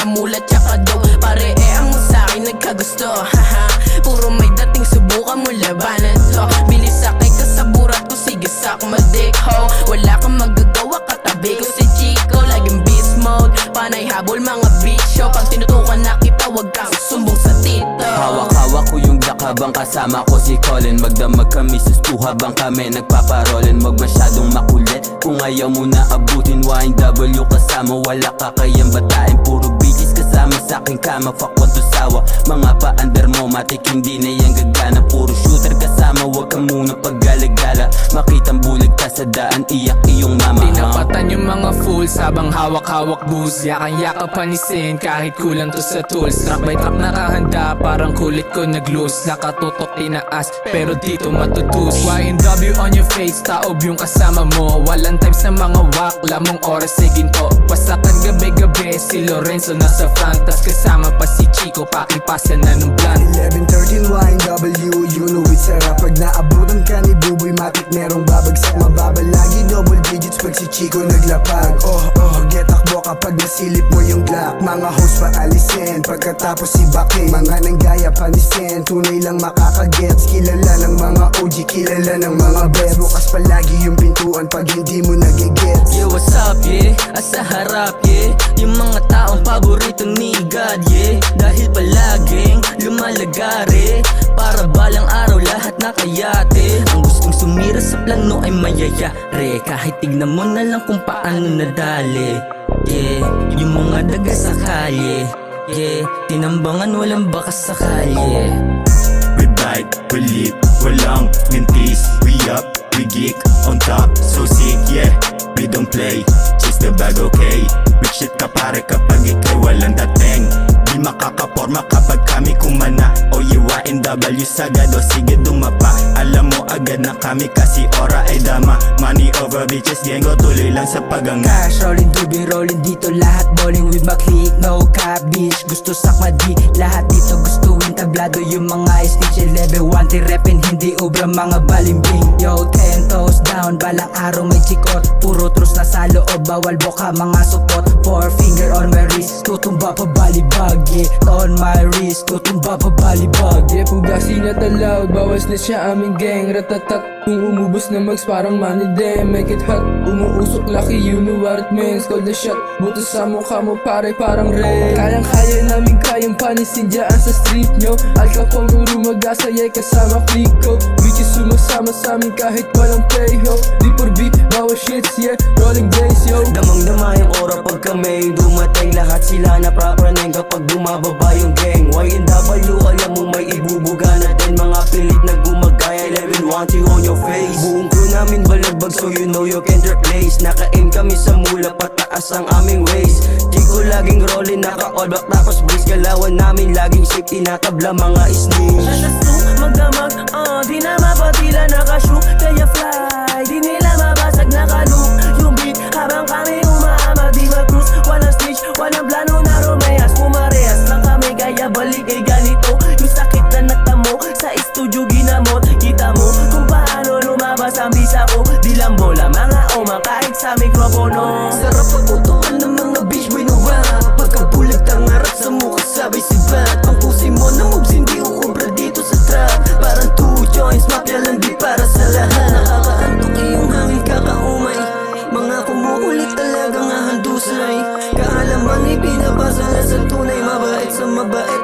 mga mula tsaka daw. Pareehan mo sa'kin nagkagusto, haha. Puro may dating subukan mo labanan to. Bilis sakay ka sa burat ko, sige sak madik ho. Wala kang magagawa katabi ko si Chico. Laging beast mode, panay habol mga bisyo. Pag tinutukan na kita wag kang sumbong sa tito. Hawak-hawak ko yung black habang kasama ko si Colin. Magdamag kami sa stu habang kami nagpaparolin. Wag masyadong makulit kung ayaw mo na abutin. YNW kasama wala kakayang batain. Puro bitches kasama sa aking kama. Fuck want to sawa. Mga pa-under mo matik hindi na yan gagana. Puro shooter kasama wag ka muna paggalagala. Makitang bulag ka sa daan iyak iyong mama. Tinapatan yung mga fools habang hawak-hawak booze. Yakang-yakang panisin kahit kulang to sa tools. Track by track nakahanda parang kulit ko nag-loose. Nakatutok tinaas pero dito matutus. YNW on your face, taob yung kasama mo. Walang time sa mga wak, lamang oras ay ginto. Pasakan gabi-gabi, si Lorenzo nasa front. Tas kasama pa si Chico, pakipasan na ng blunt. 11-13 YNW, you know it's sarap. Pag naabutan ka ni Buboy, matik merong babagsak. Mababalagi double digits pag si Chico naglapag. Get takbo kapag nasilip mo yung Glock. Mga host pa alisin, pagkatapos si Baki. Mga nanggaya panisin, tunay lang makakagets. Kilala ng mga OG, kilala ng mga best. Bukas palagi yung pintuan pag hindi mo nagigets. Yeah, what's up, yeah? Asa harap, yeah? Yung mga taong paborito ni God, yeah? Dahil palaging lumalagare. Para balang araw lahat nakayate. Ang gustong sumira sa plano ay mayayari. Kahit tignan mo na lang kung paano nadali. Yeah, yung mga daga sa kalye. Yeah, tinambangan walang bakas sa kalye. We bite, we leap, walang mintis. We up, we geek, on top, so sick, yeah. We don't play, just the bag, okay. Big shit ka pare kapag ikay walang dating. Di makakaporma kapag kami kumana. O YNW sagado, sige dumapa. Alam mo agad na kami kasi ora ay dama. Money over bitches, gengo tuloy lang sa paganga. Cash rolling, tubing rolling dito. Lahat bowling with my click, no cap bitch. Gusto sakma di, lahat dito gustuin tablado. Yung mga stitch 11, 1 repin, hindi obra mga balimbing. Yo, 10 toes down, balang araw may chikot. Puro trus na sa loob, bawal boka mga support. 4 finger on my wrist, tutumba pa balibag. Yeah, on my wrist, tutumba pa balibag. Yeah, pugasin na talaw, bawas na siya aming gang. Ratatak, kung umubos na mags parang money dem. Make it hot, umuusok laki, you know what it means. Call the shot, buto sa mukha mo pare parang red. Kayang-kaya namin kayang panisin dyan sa street nyo. Al Capone kung rumagasayay kasama click ko. Bitches sumasama sa amin kahit walang play ho. Di por beat, bawas shits yeah, rolling days yo. Damang-dama yung aura pag kami dumating. Lahat sila na prapraning kapag bumababa yung gang. YNW alam mo may ibubuga na din. Mga pilit na gumagaya, 11-1 on your face. Buong crew namin balagbag so you know you can't replace. Naka-aim kami sa mula pataas ang aming waist. Chico laging rollin, naka-all back tapos brace. Galawan namin laging safety, natabla mga snitch. Nakasu, magdamag, di na mapatila nakashoot. Kaya fly, di nila mabasag nakaloop. Yung beat habang kami umaama, di mag-cruise. Walang snitch, walang plano na romehas. Pumarehas lang kami kaya balik ay ganito. Yung sakit na natamo, sa studio ginamot. Kita mo kung paano lumabas ang bisa ko. Di lang bola, mga oma kahit sa mikropono. Sarap pagputukan ng mga bitch boy no rap. Pagkabulag tangarap sa mukha sabay si Bat. Ang pusi mo na moves hindi uumbra dito sa trap. Parang 2 joints, mafia lang di para sa lahat. Nakakaantok iyong hangin kakaumay. Mga kumukulit talagang ahandusay. Kaalaman ay pinapasa na sa tunay. Mabait sa mabait